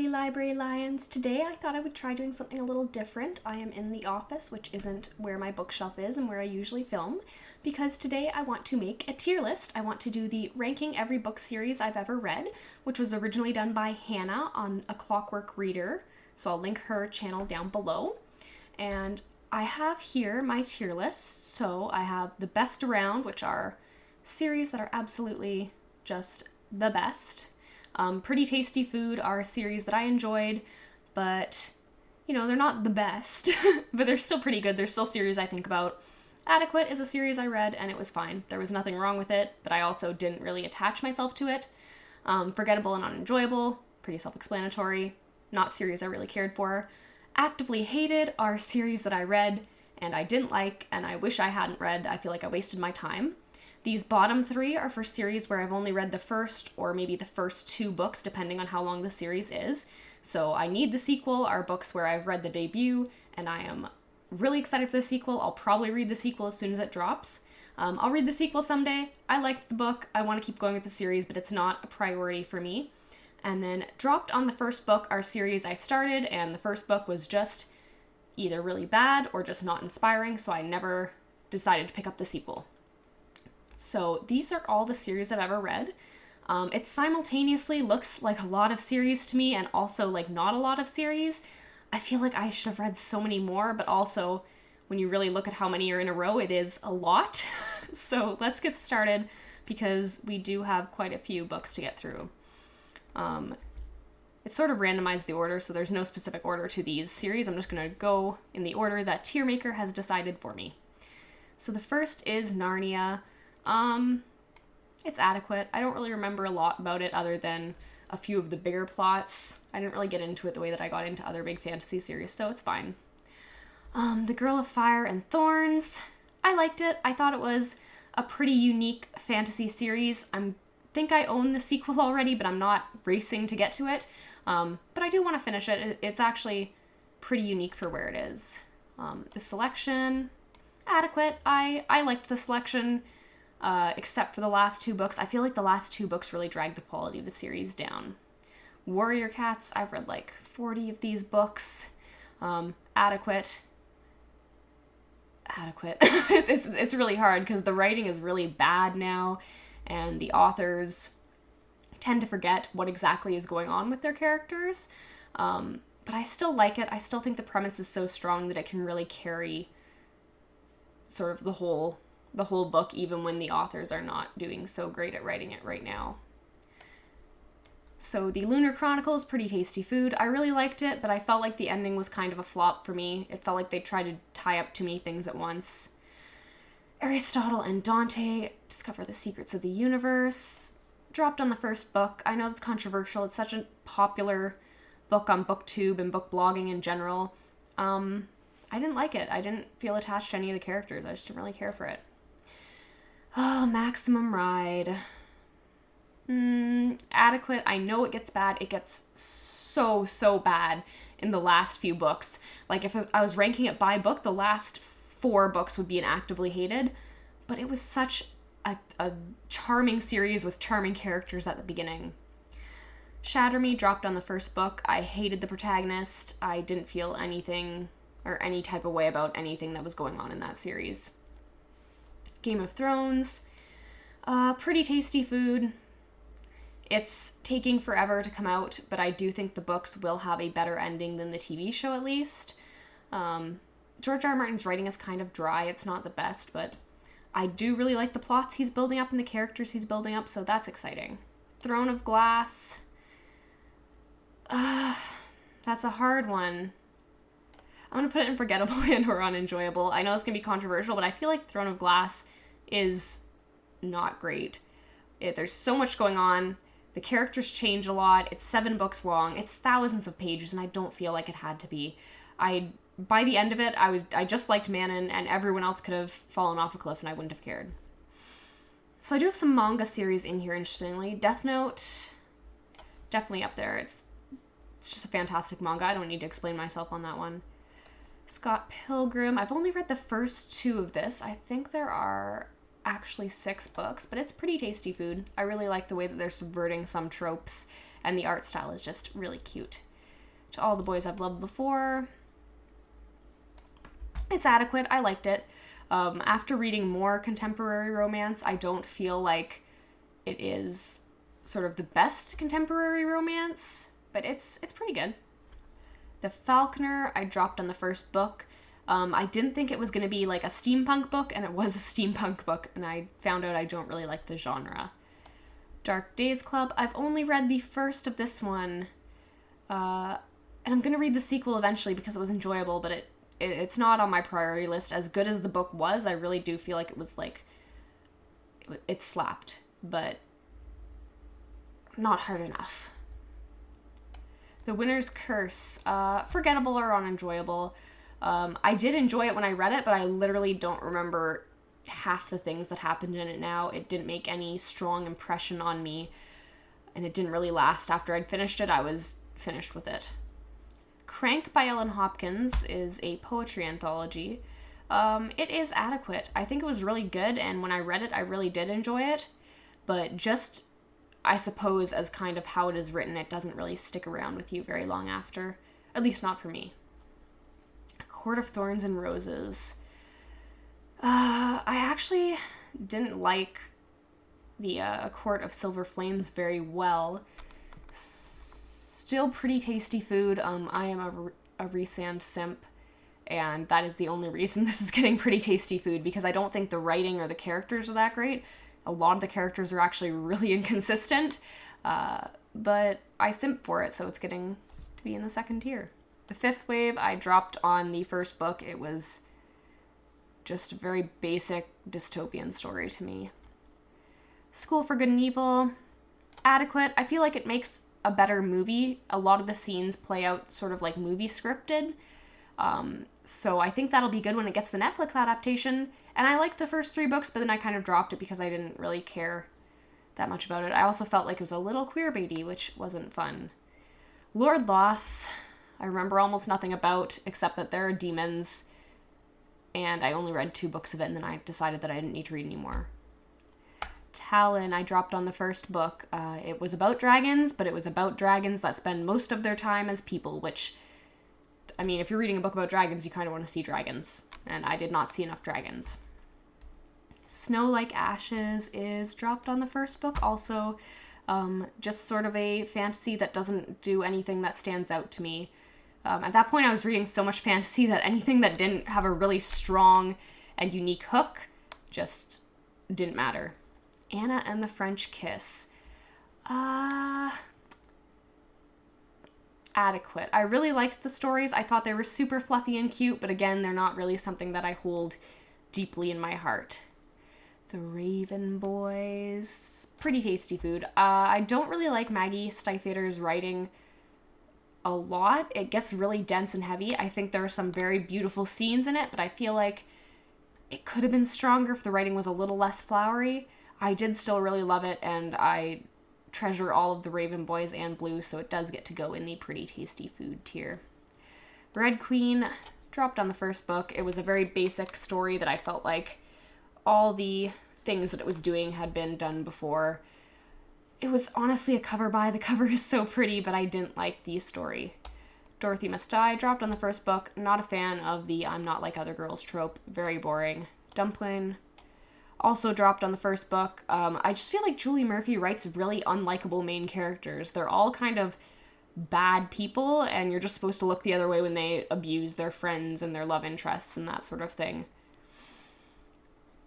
lovely library lions. Today I thought I would try doing something a little different. I am in the office, which isn't where my bookshelf is and where I usually film, because today I want to make a tier list. I want to do the ranking every book series I've ever read, which was originally done by Hannah on A Clockwork Reader, so I'll link her channel down below. And I have here my tier list. So I have the best around, which are series that are absolutely just the best. Pretty Tasty Food are a series that I enjoyed, but, you know, they're not the best, but they're still pretty good. They're still series I think about. Adequate is a series I read, and it was fine. There was nothing wrong with it, but I also didn't really attach myself to it. Forgettable and Unenjoyable, pretty self-explanatory. Not series I really cared for. Actively Hated are series that I read, and I didn't like, and I wish I hadn't read. I feel like I wasted my time. These bottom three are for series where I've only read the first or maybe the first two books, depending on how long the series is. So I Need the Sequel are books where I've read the debut, and I am really excited for the sequel. I'll probably read the sequel as soon as it drops. I'll read the sequel someday. I liked the book. I want to keep going with the series, but it's not a priority for me. And then dropped on the first book are series I started, and the first book was just either really bad or just not inspiring, so I never decided to pick up the sequel. So these are all the series I've ever read. It simultaneously looks like a lot of series to me and also like not a lot of series. I feel like I should have read so many more, but also when you really look at how many are in a row, it is a lot. So let's get started because we do have quite a few books to get through. It's sort of randomized the order, so there's no specific order to these series. I'm just going to go in the order that Tier Maker has decided for me. So the first is Narnia. It's adequate. I don't really remember a lot about it other than a few of the bigger plots. I didn't really get into it the way that I got into other big fantasy series, so it's fine. The Girl of Fire and Thorns. I liked it. I thought it was a pretty unique fantasy series. I think I own the sequel already, but I'm not racing to get to it. But I do want to finish it. It's actually pretty unique for where it is. The Selection, adequate. I liked The Selection. Except for the last two books. I feel like the last two books really dragged the quality of the series down. Warrior Cats, I've read like 40 of these books. Adequate. It's really hard because the writing is really bad now, and the authors tend to forget what exactly is going on with their characters. But I still like it. I still think the premise is so strong that it can really carry sort of the whole book, even when the authors are not doing so great at writing it right now. So the Lunar Chronicles, Pretty Tasty Food. I really liked it, but I felt like the ending was kind of a flop for me. It felt like they tried to tie up too many things at once. Aristotle and Dante, Discover the Secrets of the Universe. Dropped on the first book. I know it's controversial. It's such a popular book on Booktube and book blogging in general. I didn't like it. I didn't feel attached to any of the characters. I just didn't really care for it. Oh, Maximum Ride. Adequate. I know it gets bad. It gets so bad in the last few books. Like, if I was ranking it by book, the last 4 books would be an Actively Hated. But it was such a charming series with charming characters at the beginning. Shatter Me dropped on the first book. I hated the protagonist. I didn't feel anything or any type of way about anything that was going on in that series. Game of Thrones, Pretty Tasty Food. It's taking forever to come out, but I do think the books will have a better ending than the TV show, at least. George R. R. Martin's writing is kind of dry. It's not the best, but I do really like the plots he's building up and the characters he's building up, so that's exciting. Throne of Glass. That's a hard one. I'm going to put it in Forgettable and or Unenjoyable. I know it's going to be controversial, but I feel like Throne of Glass is not great. There's so much going on. The characters change a lot. It's 7 books long. It's thousands of pages, and I don't feel like it had to be. By the end of it, I just liked Manon, and everyone else could have fallen off a cliff, and I wouldn't have cared. So I do have some manga series in here, interestingly. Death Note, definitely up there. It's just a fantastic manga. I don't need to explain myself on that one. Scott Pilgrim. I've only read the first 2 of this. I think there are actually 6 books, but it's Pretty Tasty Food. I really like the way that they're subverting some tropes, and the art style is just really cute. To All the Boys I've Loved Before. It's adequate. I liked it. After reading more contemporary romance, I don't feel like it is sort of the best contemporary romance, but it's pretty good. The Falconer, I dropped on the first book. I didn't think it was going to be like a steampunk book, and it was a steampunk book, and I found out I don't really like the genre. Dark Days Club, I've only read the first of this one, and I'm going to read the sequel eventually because it was enjoyable, but it's not on my priority list. As good as the book was, I really do feel like it was like, it slapped, but not hard enough. The Winner's Curse, forgettable or unenjoyable. I did enjoy it when I read it, but I literally don't remember half the things that happened in it now. It didn't make any strong impression on me, and it didn't really last. After I'd finished it, I was finished with it. Crank by Ellen Hopkins is a poetry anthology. It is adequate. I think it was really good, and when I read it, I really did enjoy it, but just, I suppose, as kind of how it is written, it doesn't really stick around with you very long after. At least not for me. A Court of Thorns and Roses. I actually didn't like the A Court of Silver Flames very well. Still pretty tasty food. I am a Rhysand simp, and that is the only reason this is getting pretty tasty food, because I don't think the writing or the characters are that great. A lot of the characters are actually really inconsistent, but I simp for it, so it's getting to be in the second tier. The Fifth Wave, I dropped on the first book. It was just a very basic dystopian story to me. School for Good and Evil, adequate. I feel like it makes a better movie. A lot of the scenes play out sort of like movie scripted. So I think that'll be good when it gets the Netflix adaptation. And I liked the first 3 books, but then I kind of dropped it because I didn't really care that much about it. I also felt like it was a little queerbaity, which wasn't fun. Lord Loss, I remember almost nothing about, except that there are demons. And I only read 2 books of it, and then I decided that I didn't need to read anymore. Talon, I dropped on the first book. It was about dragons, but it was about dragons that spend most of their time as people, which, I mean, if you're reading a book about dragons, you kind of want to see dragons, and I did not see enough dragons. Snow Like Ashes is dropped on the first book, also just sort of a fantasy that doesn't do anything that stands out to me. At that point, I was reading so much fantasy that anything that didn't have a really strong and unique hook just didn't matter. Anna and the French Kiss. Adequate. I really liked the stories. I thought they were super fluffy and cute, but again, they're not really something that I hold deeply in my heart. The Raven Boys. Pretty tasty food. I don't really like Maggie Stiefvater's writing a lot. It gets really dense and heavy. I think there are some very beautiful scenes in it, but I feel like it could have been stronger if the writing was a little less flowery. I did still really love it, and I treasure all of the Raven Boys and Blue, so it does get to go in the pretty tasty food tier. Red Queen, dropped on the first book. It was a very basic story that I felt like all the things that it was doing had been done before. It was honestly a cover buy. The cover is so pretty, but I didn't like the story. Dorothy Must Die, dropped on the first book. Not a fan of the I'm not like other girls trope. Very boring. Dumpling, also dropped on the first book. I just feel like Julie Murphy writes really unlikable main characters. They're all kind of bad people, and you're just supposed to look the other way when they abuse their friends and their love interests and that sort of thing.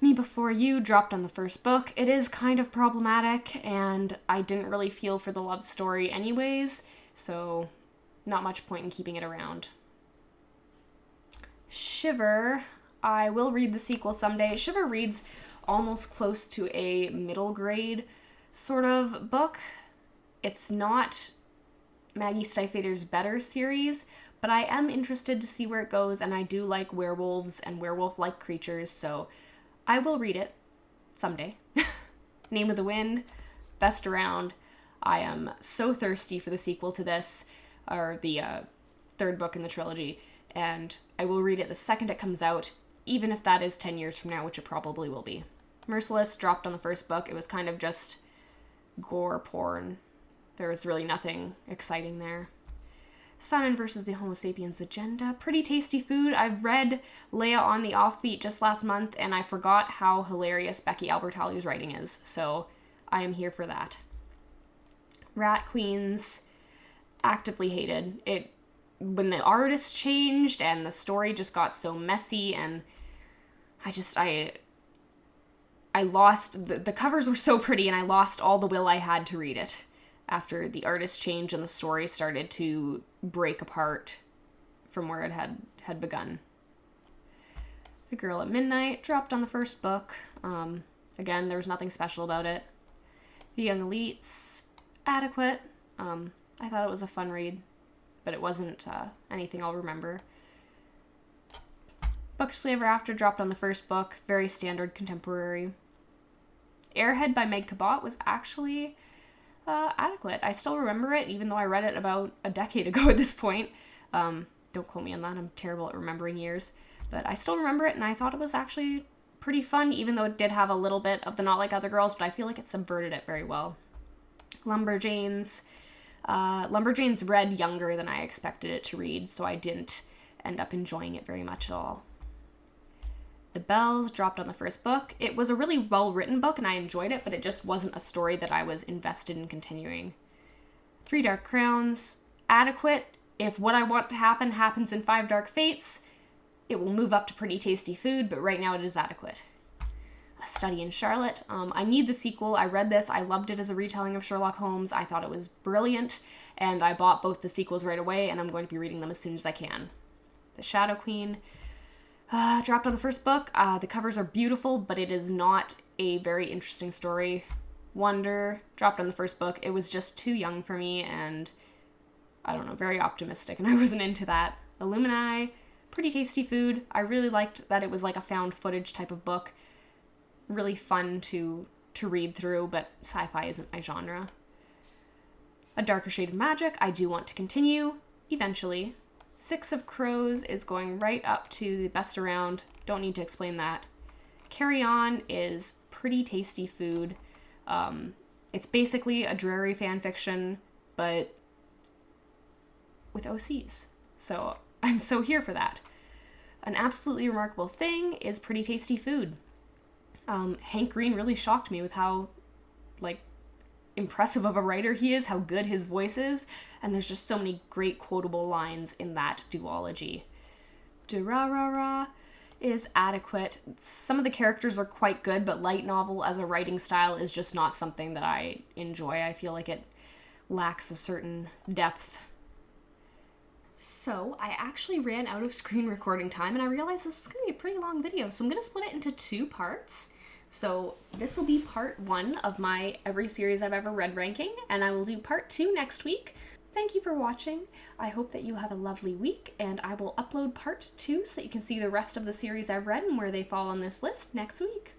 Me Before You, dropped on the first book. It is kind of problematic, and I didn't really feel for the love story anyways, so not much point in keeping it around. Shiver, I will read the sequel someday. Shiver reads almost close to a middle grade sort of book. It's not Maggie Stiefvater's Better series, but I am interested to see where it goes, and I do like werewolves and werewolf-like creatures, so I will read it someday. Name of the Wind, best around. I am so thirsty for the sequel to this, or the third book in the trilogy, and I will read it the second it comes out, even if that is 10 years from now, which it probably will be. Merciless, dropped on the first book. It was kind of just gore porn. There was really nothing exciting there. Simon versus the Homo sapiens agenda. Pretty tasty food. I read Leia on the Offbeat just last month, and I forgot how hilarious Becky Albertalli's writing is, so I am here for that. Rat Queens, actively hated. When the artist changed and the story just got so messy, and I lost, the covers were so pretty, and I lost all the will I had to read it after the artist changed and the story started to break apart from where it had begun. The Girl at Midnight, dropped on the first book. Again, there was nothing special about it. The Young Elites, adequate. I thought it was a fun read, but it wasn't anything I'll remember. Bookishly Ever After, dropped on the first book. Very standard contemporary. Airhead by Meg Cabot was actually adequate. I still remember it, even though I read it about a decade ago at this point. Don't quote me on that, I'm terrible at remembering years. But I still remember it, and I thought it was actually pretty fun, even though it did have a little bit of the Not Like Other Girls, but I feel like it subverted it very well. Lumberjanes. Lumberjanes read younger than I expected it to read, so I didn't end up enjoying it very much at all. The Bells, dropped on the first book. It was a really well-written book, and I enjoyed it, but it just wasn't a story that I was invested in continuing. Three Dark Crowns, adequate. If what I want to happen happens in Five Dark Fates, it will move up to Pretty Tasty Food, but right now it is adequate. A Study in Charlotte. I need the sequel. I read this. I loved it as a retelling of Sherlock Holmes. I thought it was brilliant, and I bought both the sequels right away, and I'm going to be reading them as soon as I can. The Shadow Queen. Dropped on the first book. The covers are beautiful, but it is not a very interesting story. Wonder, dropped on the first book. It was just too young for me, and I don't know, very optimistic, and I wasn't into that. Illumini, Pretty Tasty Food. I really liked that it was like a found footage type of book. Really fun to read through, but sci-fi isn't my genre. A Darker Shade of Magic. I do want to continue, eventually. Six of Crows is going right up to the best around. Don't need to explain that. Carry On is Pretty Tasty Food. It's basically a dreary fan fiction, but with OCs. So I'm so here for that. An Absolutely Remarkable Thing is Pretty Tasty Food. Hank Green really shocked me with how, impressive of a writer he is, how good his voice is, and there's just so many great quotable lines in that duology. Durarara is adequate. Some of the characters are quite good, but light novel as a writing style is just not something that I enjoy. I feel like it lacks a certain depth. So I actually ran out of screen recording time, and I realized this is going to be a pretty long video, so I'm going to split it into 2 parts. So this will be part 1 of my every series I've ever read ranking, and I will do part 2 next week. Thank you for watching. I hope that you have a lovely week, and I will upload part 2 so that you can see the rest of the series I've read and where they fall on this list next week.